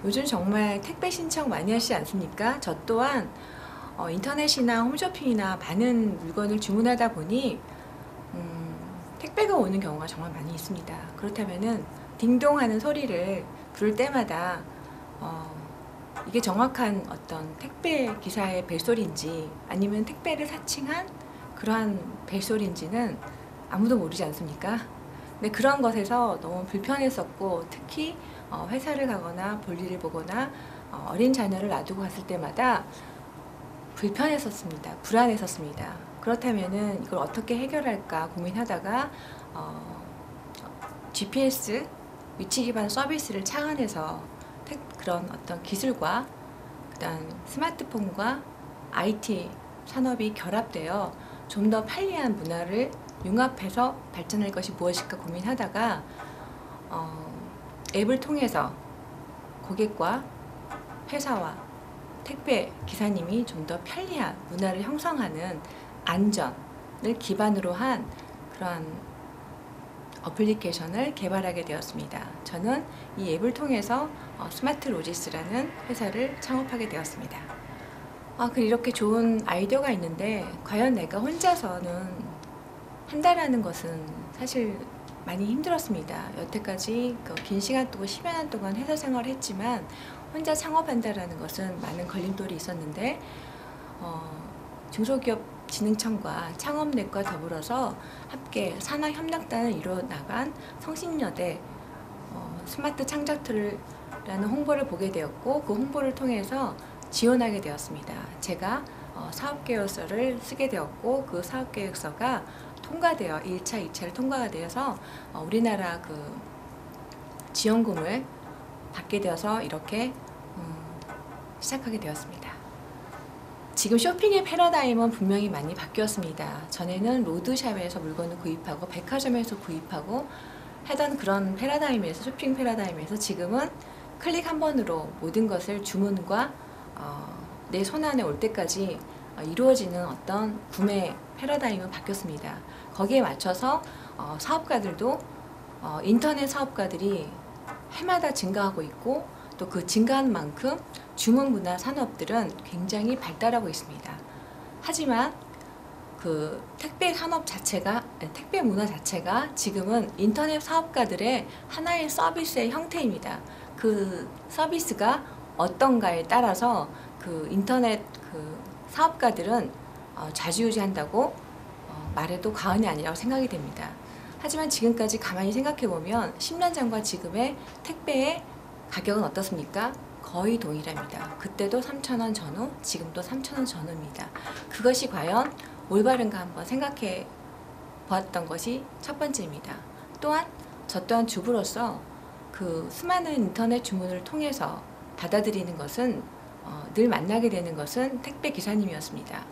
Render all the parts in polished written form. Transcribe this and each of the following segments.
요즘 정말 택배 신청 많이 하시지 않습니까? 저 또한 인터넷이나 홈쇼핑이나 많은 물건을 주문하다 보니 택배가 오는 경우가 정말 많이 있습니다. 그렇다면은 딩동 하는 소리를 부를 때마다 이게 정확한 어떤 택배 기사의 벨소리인지 아니면 택배를 사칭한 그러한 벨소리인지는 아무도 모르지 않습니까? 근데 그런 것에서 너무 불편했었고, 특히 회사를 가거나 볼일을 보거나 어린 자녀를 놔두고 갔을 때마다 불편했었습니다. 불안했었습니다. 그렇다면은 이걸 어떻게 해결할까 고민하다가 GPS 위치 기반 서비스를 창안해서 그런 어떤 기술과 그다음 스마트폰과 IT 산업이 결합되어 좀 더 편리한 문화를 융합해서 발전할 것이 무엇일까 고민하다가 앱을 통해서 고객과 회사와 택배 기사님이 좀 더 편리한 문화를 형성하는 안전을 기반으로 한 그러한 어플리케이션을 개발하게 되었습니다. 저는 이 앱을 통해서 스마트 로지스라는 회사를 창업하게 되었습니다. 이렇게 좋은 아이디어가 있는데 과연 내가 혼자서는 한다라는 것은 사실 많이 힘들었습니다. 여태까지 긴 시간 동안 10여 년 동안 회사 생활을 했지만 혼자 창업한다라는 것은 많은 걸림돌이 있었는데 중소기업진흥청과 창업넷과 더불어서 함께 산학협력단을 이루어 나간 성신여대 스마트 창작틀이라는 홍보를 보게 되었고, 그 홍보를 통해서 지원하게 되었습니다. 제가 사업계획서를 쓰게 되었고, 그 사업계획서가 통과되어 1차, 2차를 통과가 되어서 우리나라 그 지원금을 받게 되어서 이렇게 시작하게 되었습니다. 지금 쇼핑의 패러다임은 분명히 많이 바뀌었습니다. 전에는 로드샵에서 물건을 구입하고 백화점에서 구입하고 하던 그런 패러다임에서, 쇼핑 패러다임에서 지금은 클릭 한 번으로 모든 것을 주문과 내 손안에 올 때까지 이루어지는 어떤 구매 패러다임은 바뀌었습니다. 거기에 맞춰서 사업가들도 인터넷 사업가들이 해마다 증가하고 있고, 또 그 증가한 만큼 주문 문화 산업들은 굉장히 발달하고 있습니다. 하지만 그 택배 산업 자체가, 택배 문화 자체가 지금은 인터넷 사업가들의 하나의 서비스의 형태입니다. 그 서비스가 어떤가에 따라서 그 인터넷 그 사업가들은 좌지우지한다고 말해도 과언이 아니라고 생각이 됩니다. 하지만 지금까지 가만히 생각해 보면 10년 전과 지금의 택배의 가격은 어떻습니까? 거의 동일합니다. 그때도 3,000원 전후, 지금도 3,000원 전후입니다. 그것이 과연 올바른가 한번 생각해 보았던 것이 첫 번째입니다. 또한 저 또한 주부로서 그 수많은 인터넷 주문을 통해서 받아들이는 것은 늘 만나게 되는 것은 택배 기사님이었습니다.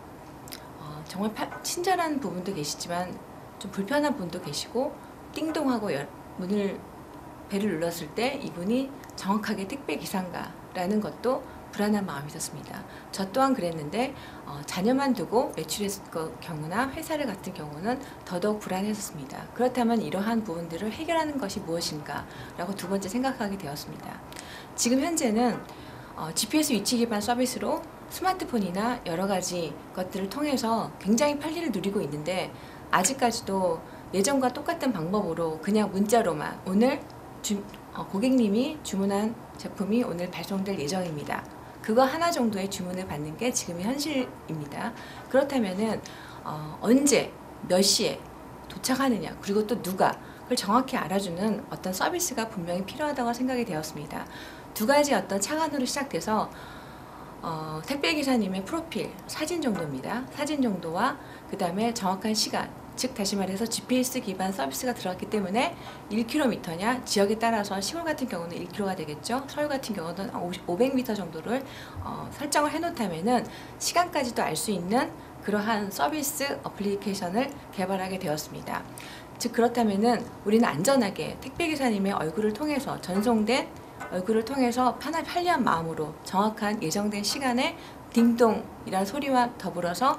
정말 친절한 부분도 계시지만 좀 불편한 분도 계시고, 띵동하고 배를 눌렀을 때 이분이 정확하게 택배 기사인가 라는 것도 불안한 마음이 있었습니다. 저 또한 그랬는데 자녀만 두고 외출했을 경우나 회사를 갔을 경우는 더더욱 불안했었습니다. 그렇다면 이러한 부분들을 해결하는 것이 무엇인가 라고 두 번째 생각하게 되었습니다. 지금 현재는 GPS 위치 기반 서비스로 스마트폰이나 여러 가지 것들을 통해서 굉장히 편리를 누리고 있는데, 아직까지도 예전과 똑같은 방법으로 그냥 문자로만 오늘 고객님이 주문한 제품이 오늘 발송될 예정입니다. 그거 하나 정도의 주문을 받는 게 지금의 현실입니다. 그렇다면은 언제 몇 시에 도착하느냐, 그리고 또 누가 그걸 정확히 알아주는 어떤 서비스가 분명히 필요하다고 생각이 되었습니다. 두 가지 어떤 창안으로 시작돼서 택배 기사님의 프로필 사진 정도입니다. 사진 정도와 그 다음에 정확한 시간, 즉 다시 말해서 GPS 기반 서비스가 들어갔기 때문에 1km냐, 지역에 따라서 시골 같은 경우는 1km가 되겠죠. 서울 같은 경우는 500m 정도를 설정을 해놓다면은 시간까지도 알 수 있는 그러한 서비스 어플리케이션을 개발하게 되었습니다. 즉 그렇다면은 우리는 안전하게 택배 기사님의 얼굴을 통해서, 전송된 얼굴을 통해서 편리한 마음으로 정확한 예정된 시간에 딩동이라는 소리와 더불어서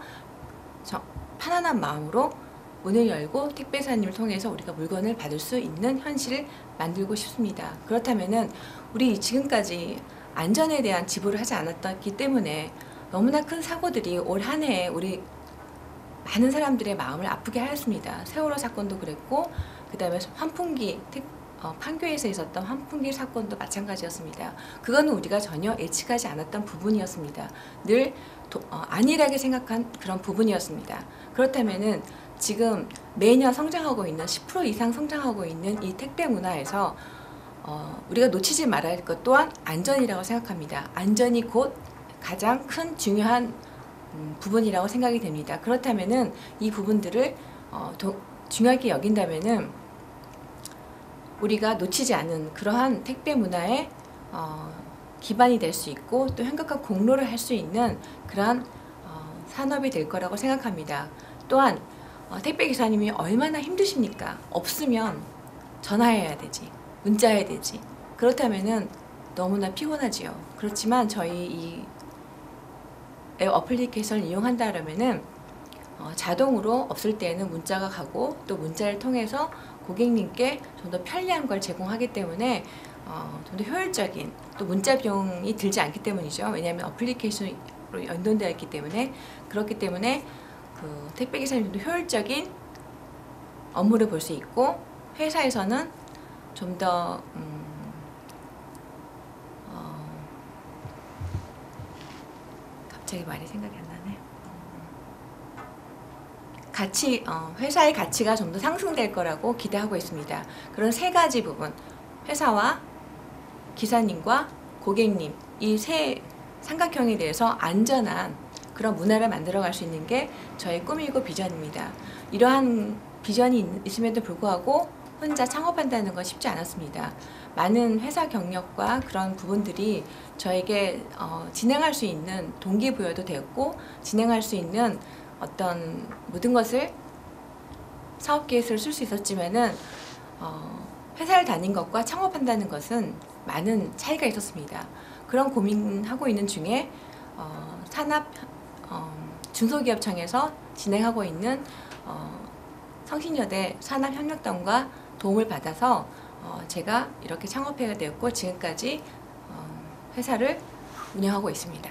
편안한 마음으로 문을 열고 택배사님을 통해서 우리가 물건을 받을 수 있는 현실을 만들고 싶습니다. 그렇다면은 우리 지금까지 안전에 대한 지불을 하지 않았기 때문에 너무나 큰 사고들이 올 한 해에 우리 많은 사람들의 마음을 아프게 하였습니다. 세월호 사건도 그랬고, 그 다음에 환풍기 판교에서 있었던 환풍기 사건도 마찬가지였습니다. 그거는 우리가 전혀 예측하지 않았던 부분이었습니다. 늘 안일하게 생각한 그런 부분이었습니다. 그렇다면은 지금 매년 성장하고 있는 10% 이상 성장하고 있는 이 택배 문화에서 우리가 놓치지 말아야 할 것 또한 안전이라고 생각합니다. 안전이 곧 가장 큰 중요한 부분이라고 생각이 됩니다. 그렇다면은 이 부분들을 중요하게 여긴다면은 우리가 놓치지 않은 그러한 택배 문화의 기반이 될 수 있고 또 현격한 공로를 할 수 있는 그러한 산업이 될 거라고 생각합니다. 또한 택배 기사님이 얼마나 힘드십니까? 없으면 전화해야 되지, 문자해야 되지. 그렇다면은 너무나 피곤하지요. 그렇지만 저희 이 앱 어플리케이션을 이용한다면은 자동으로 없을 때에는 문자가 가고 또 문자를 통해서 고객님께 좀 더 편리한 걸 제공하기 때문에 좀 더 효율적인, 또 문자 비용이 들지 않기 때문이죠. 왜냐하면 어플리케이션으로 연동되어 있기 때문에. 그렇기 때문에 그 택배 기사님도 효율적인 업무를 볼 수 있고, 회사에서는 좀 더 갑자기 말이 생각이 안 나네. 회사의 가치가 좀 더 상승될 거라고 기대하고 있습니다. 그런 세 가지 부분, 회사와 기사님과 고객님, 이 세 삼각형에 대해서 안전한 그런 문화를 만들어갈 수 있는 게 저의 꿈이고 비전입니다. 이러한 비전이 있음에도 불구하고 혼자 창업한다는 건 쉽지 않았습니다. 많은 회사 경력과 그런 부분들이 저에게 진행할 수 있는 동기부여도 되었고, 진행할 수 있는 어떤 모든 것을 사업 계획서를 쓸 수 있었지만은 회사를 다닌 것과 창업한다는 것은 많은 차이가 있었습니다. 그런 고민하고 있는 중에 중소기업청에서 진행하고 있는 성신여대 산업협력단과 도움을 받아서 제가 이렇게 창업하게 되었고 지금까지 회사를 운영하고 있습니다.